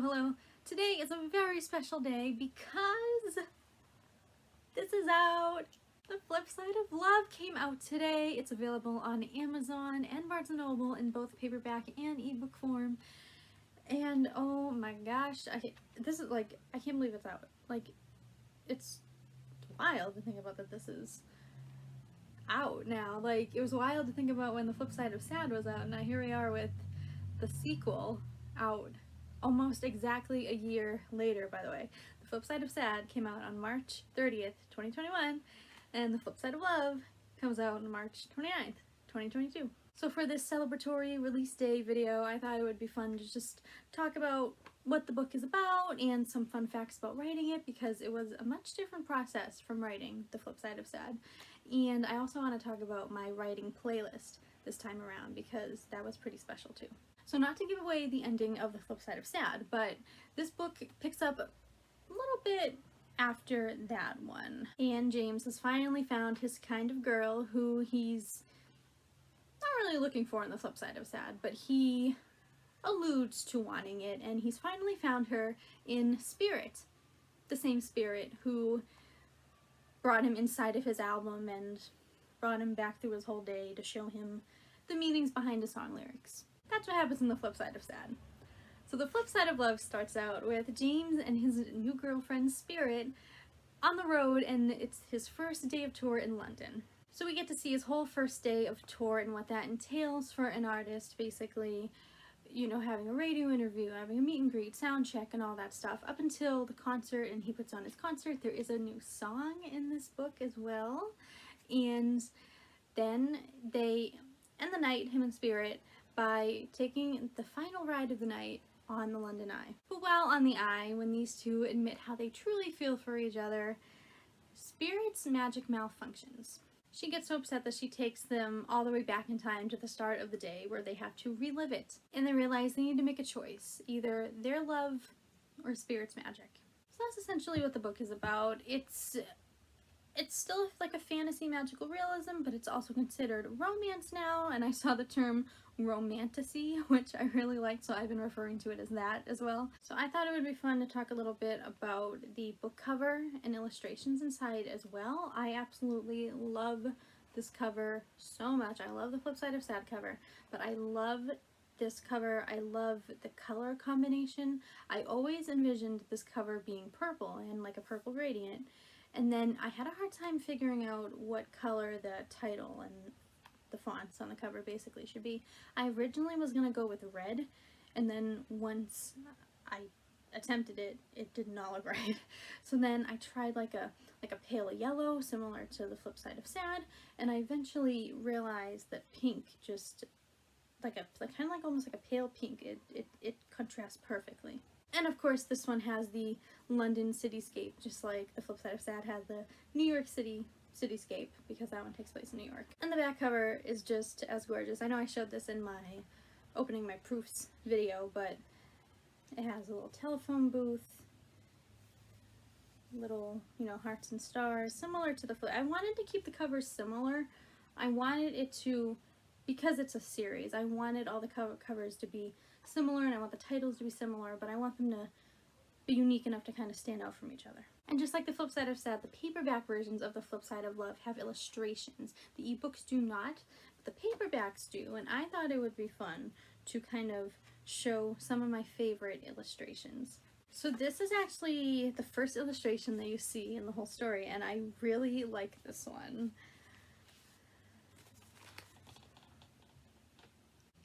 Hello. Today is a very special day because this is out. The Flip Side of Love came out today. It's available on Amazon and Barnes & Noble in both paperback and ebook form. And oh my gosh, I can't believe it's out. It's wild to think about that this is out now. It was wild to think about when The Flip Side of Sad was out, and now here we are with the sequel out almost exactly a year later, by the way. The Flip Side of Sad came out on March 30th, 2021, and The Flip Side of Love comes out on March 29th, 2022. So for this celebratory release day video, I thought it would be fun to just talk about what the book is about and some fun facts about writing it, because it was a much different process from writing The Flip Side of Sad. And I also want to talk about my writing playlist this time around, because that was pretty special too. So not to give away the ending of The Flip Side of Sad, but this book picks up a little bit after that one. And James has finally found his kind of girl who he's not really looking for in The Flip Side of Sad, but he alludes to wanting it, and he's finally found her in Spirit, the same Spirit who brought him inside of his album and brought him back through his whole day to show him the meanings behind the song lyrics. That's what happens in The Flip Side of Sad. So The Flip Side of Love starts out with James and his new girlfriend Spirit on the road, and it's his first day of tour in London. So we get to see his whole first day of tour and what that entails for an artist, basically, you know, having a radio interview, having a meet and greet, sound check, and all that stuff, up until the concert, and he puts on his concert. There is a new song in this book as well, and then they end the night, him and Spirit, by taking the final ride of the night on the London Eye. But while on the Eye, when these two admit how they truly feel for each other, Spirit's magic malfunctions. She gets so upset that she takes them all the way back in time to the start of the day, where they have to relive it. And they realize they need to make a choice, either their love or Spirit's magic. So that's essentially what the book is about. It's still like a fantasy magical realism, but it's also considered romance now, and I saw the term romantasy, which I really liked, so I've been referring to it as that as well. So I thought it would be fun to talk a little bit about the book cover and illustrations inside as well. I absolutely love this cover so much. I love the Flip Side of Sad cover, but I love this cover. I love the color combination. I always envisioned this cover being purple and like a purple gradient, and then I had a hard time figuring out what color the title and the fonts on the cover basically should be. I originally was gonna go with red, and then once I attempted it, it did not look right. So then I tried like a pale yellow, similar to The Flip Side of Sad, and I eventually realized that pink, just kind of like almost like a pale pink, it contrasts perfectly. And of course this one has the London cityscape, just like The Flip Side of Sad had the New York City cityscape, because that one takes place in New York. And the back cover is just as gorgeous. I know I showed this in my opening my proofs video, but it has a little telephone booth, little, you know, hearts and stars, similar to the flip. I wanted to keep the covers similar. I wanted it to, because it's a series, I wanted all the covers to be similar, and I want the titles to be similar, but I want them to be unique enough to kind of stand out from each other. And just like The Flip Side of Sad, the paperback versions of The Flip Side of Love have illustrations. The ebooks do not, but the paperbacks do, and I thought it would be fun to kind of show some of my favorite illustrations. So this is actually the first illustration that you see in the whole story, and I really like this one.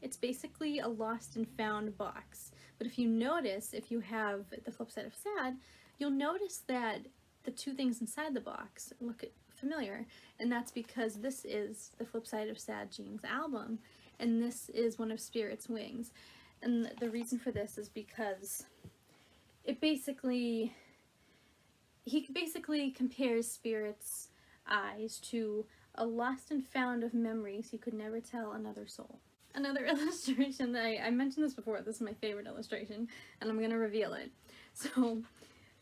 It's basically a lost and found box, but if you notice, if you have The Flip Side of Sad, you'll notice that the two things inside the box look familiar, and that's because this is The Flip Side of Sad, James' album, and this is one of Spirit's wings. And the reason for this is because he basically compares Spirit's eyes to a lost and found of memories he could never tell another soul. Another illustration that I mentioned this before, this is my favorite illustration, and I'm gonna reveal it. So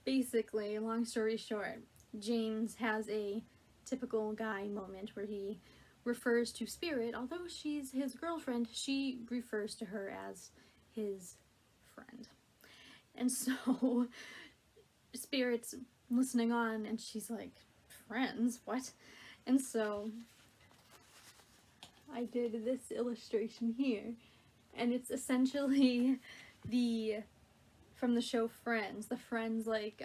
basically, long story short, James has a typical guy moment where he refers to Spirit, although she's his girlfriend, she refers to her as his friend. And so Spirit's listening on and she's like, friends? What? And so I did this illustration here, and it's essentially from the show Friends, the Friends like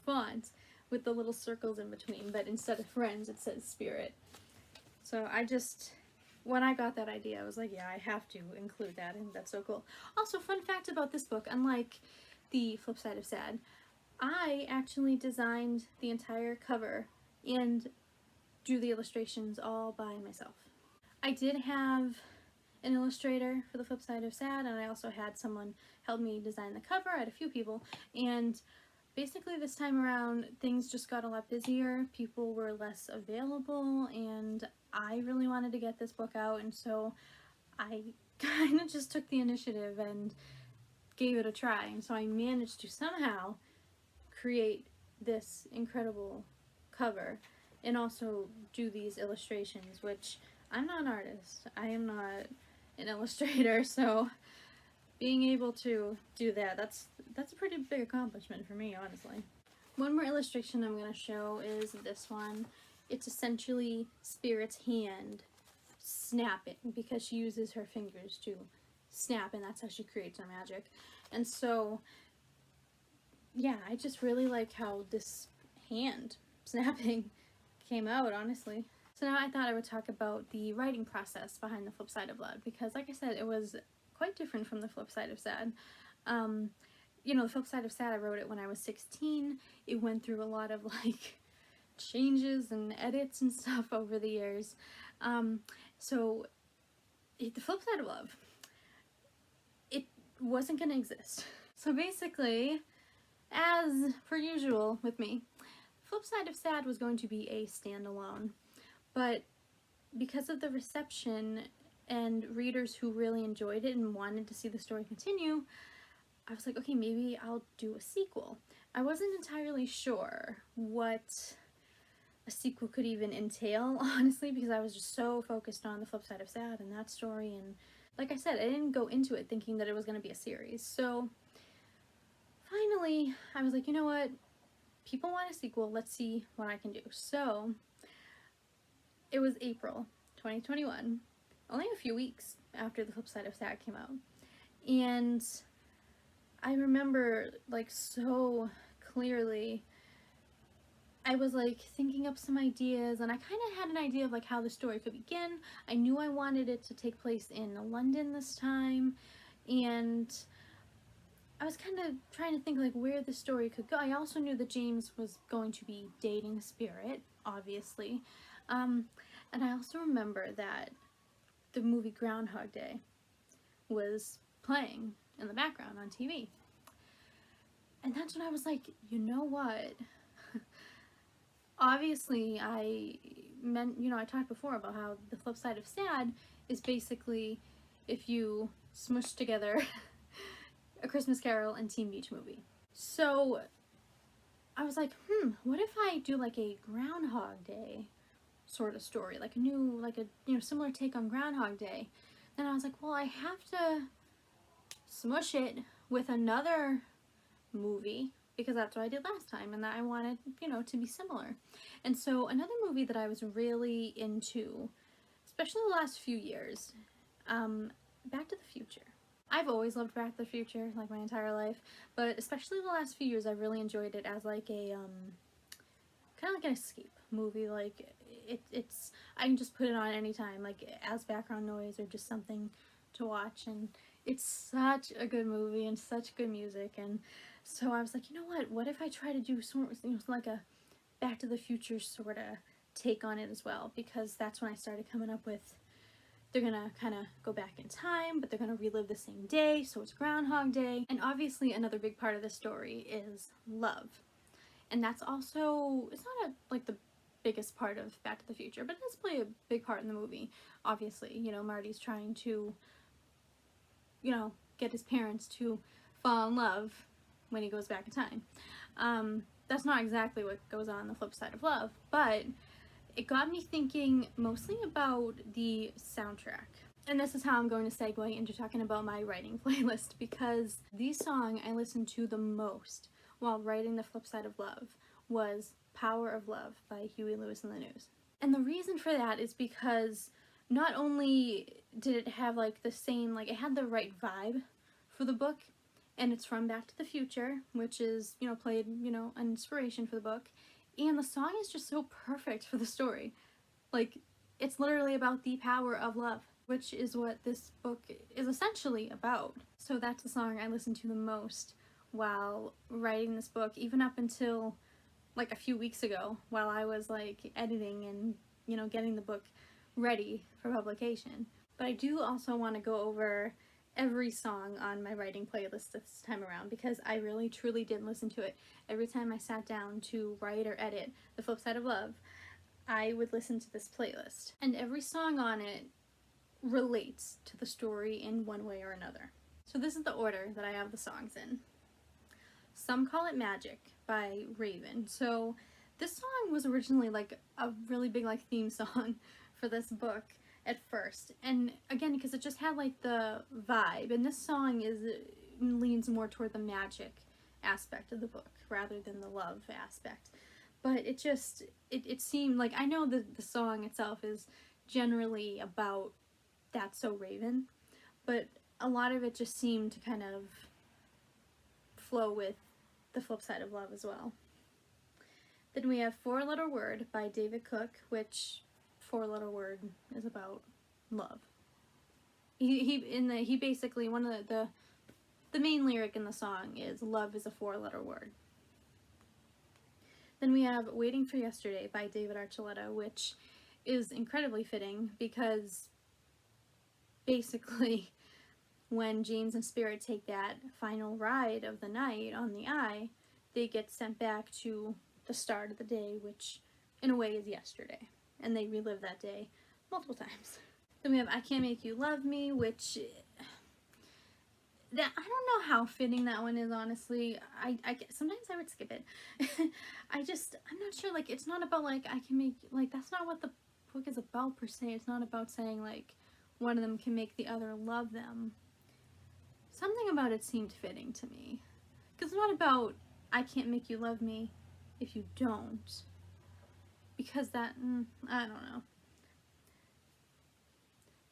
font with the little circles in between, but instead of Friends it says Spirit. So when I got that idea, I was like, yeah, I have to include that, and that's so cool. Also, fun fact about this book, unlike The Flip Side of Sad, I actually designed the entire cover and drew the illustrations all by myself. I did have an illustrator for The Flip Side of Sad, and I also had someone help me design the cover. I had a few people, and basically this time around things just got a lot busier. People were less available, and I really wanted to get this book out, and so I kind of just took the initiative and gave it a try. And so I managed to somehow create this incredible cover and also do these illustrations, which I'm not an artist. I am not an illustrator, so being able to do that, that's a pretty big accomplishment for me, honestly. One more illustration I'm going to show is this one. It's essentially Spirit's hand snapping, because she uses her fingers to snap, and that's how she creates her magic. And so, yeah, I just really like how this hand snapping came out, honestly. So now I thought I would talk about the writing process behind The Flip Side of Love, because like I said, it was quite different from The Flip Side of Sad. You know, The Flip Side of Sad, I wrote it when I was 16. It went through a lot of like changes and edits and stuff over the years. So The Flip Side of Love, it wasn't gonna exist. So basically, as per usual with me, Flip Side of Sad was going to be a standalone, but because of the reception and readers who really enjoyed it and wanted to see the story continue, I was like, okay, maybe I'll do a sequel. I wasn't entirely sure what a sequel could even entail, honestly, because I was just so focused on The Flip Side of Sad and that story, and like I said, I didn't go into it thinking that it was going to be a series. So finally, I was like, you know what? People want a sequel, let's see what I can do. So it was April 2021, only a few weeks after The Flip Side of Sad came out, and I remember like so clearly, I was like thinking up some ideas, and I kind of had an idea of like how the story could begin. I knew I wanted it to take place in London this time, and I was kind of trying to think like where the story could go. I also knew that James was going to be dating Spirit, obviously. And I also remember that the movie Groundhog Day was playing in the background on TV. And that's when I was like, you know what? Obviously, I talked before about how The Flip Side of Sad is basically if you smush together A Christmas Carol and Teen Beach Movie. So I was like, what if I do like a Groundhog Day sort of story, like a similar take on Groundhog Day? Then I was like, well, I have to smush it with another movie, because that's what I did last time, and that I wanted, to be similar. And so another movie that I was really into, especially the last few years, Back to the Future. I've always loved Back to the Future, like my entire life, but especially the last few years, I really enjoyed it as like a, kind of like an escape movie. Like, it's, I can just put it on anytime, like as background noise or just something to watch, and it's such a good movie and such good music. And so I was like, you know what if I try to do sort of, like a Back to the Future sort of take on it as well, because that's when I started coming up with, they're gonna kind of go back in time, but they're gonna relive the same day, so it's Groundhog Day. And obviously another big part of the story is love. And that's also, it's not like the biggest part of Back to the Future, but it does play a big part in the movie. Obviously, Marty's trying to, get his parents to fall in love when he goes back in time. That's not exactly what goes on The Flip Side of Love, but it got me thinking mostly about the soundtrack. And this is how I'm going to segue into talking about my writing playlist, because the song I listened to the most while writing The Flip Side of Love was Power of Love by Huey Lewis and the News. And the reason for that is because not only did it have like the same, like it had the right vibe for the book, and it's from Back to the Future, which is, you know, played, you know, an inspiration for the book, and the song is just so perfect for the story. Like, it's literally about the power of love, which is what this book is essentially about. So that's the song I listened to the most while writing this book, even up until like a few weeks ago, while I was like editing and, you know, getting the book ready for publication. But I do also want to go over every song on my writing playlist this time around, because I really truly did listen to it. Every time I sat down to write or edit The Flip Side of Love, I would listen to this playlist. And every song on it relates to the story in one way or another. So this is the order that I have the songs in. Some Call It Magic by Raven. So this song was originally like a really big like theme song for this book at first, and again because it just had like the vibe, and this song leans more toward the magic aspect of the book rather than the love aspect. But it just it seemed like, I know the song itself is generally about That's So Raven, but a lot of it just seemed to kind of flow with The Flip Side of Love as well. Then we have Four Letter Word by David Cook, which four-letter word is about love. He basically, one of the main lyric in the song is love is a four-letter word. Then we have Waiting for Yesterday by David Archuleta, which is incredibly fitting because basically when James and Spirit take that final ride of the night on the Eye, they get sent back to the start of the day, which in a way is yesterday, and they relive that day multiple times. Then we have I Can't Make You Love Me, which that I don't know how fitting that one is, honestly. I sometimes I would skip it. I'm not sure, like, it's not about like I can make, like, that's not what the book is about per se. It's not about saying like one of them can make the other love them. Something about it seemed fitting to me, because it's not about I can't make you love me if you don't, because that, I don't know.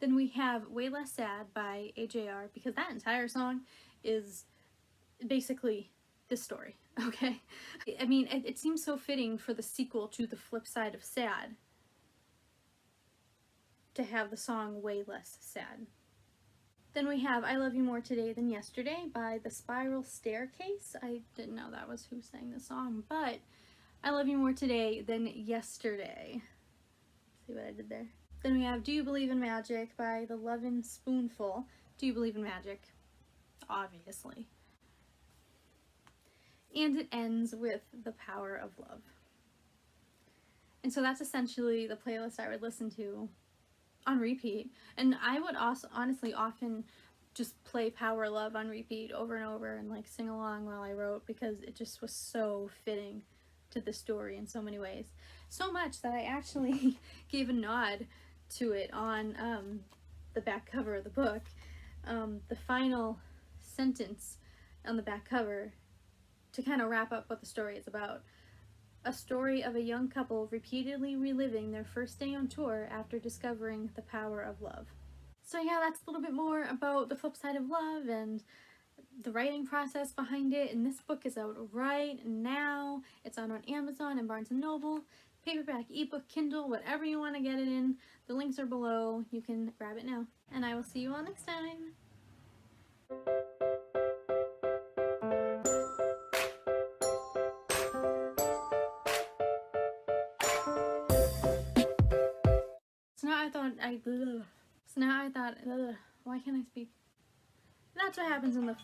Then we have Way Less Sad by AJR, because that entire song is basically this story, okay? I mean, it seems so fitting for the sequel to The Flip Side of Sad to have the song Way Less Sad. Then we have I Love You More Today Than Yesterday by The Spiral Staircase. I didn't know that was who sang the song, but I Love You More Today Than Yesterday. See what I did there? Then we have Do You Believe in Magic by The Lovin' Spoonful. Do you believe in magic? Obviously. And it ends with The Power of Love. And so that's essentially the playlist I would listen to on repeat. And I would also honestly often just play Power of Love on repeat over and over and like sing along while I wrote, because it just was so fitting to the story in so many ways. So much that I actually gave a nod to it on the back cover of the book. The final sentence on the back cover, to kind of wrap up what the story is about. A story of a young couple repeatedly reliving their first day on tour after discovering the power of love. So yeah, that's a little bit more about The Flip Side of Love and the writing process behind it. And this book is out right now. It's out on Amazon and Barnes & Noble, paperback, ebook, Kindle, whatever you want to get it in. The links are below. You can grab it now. And I will see you all next time. So now I thought, why can't I speak? That's what happens in the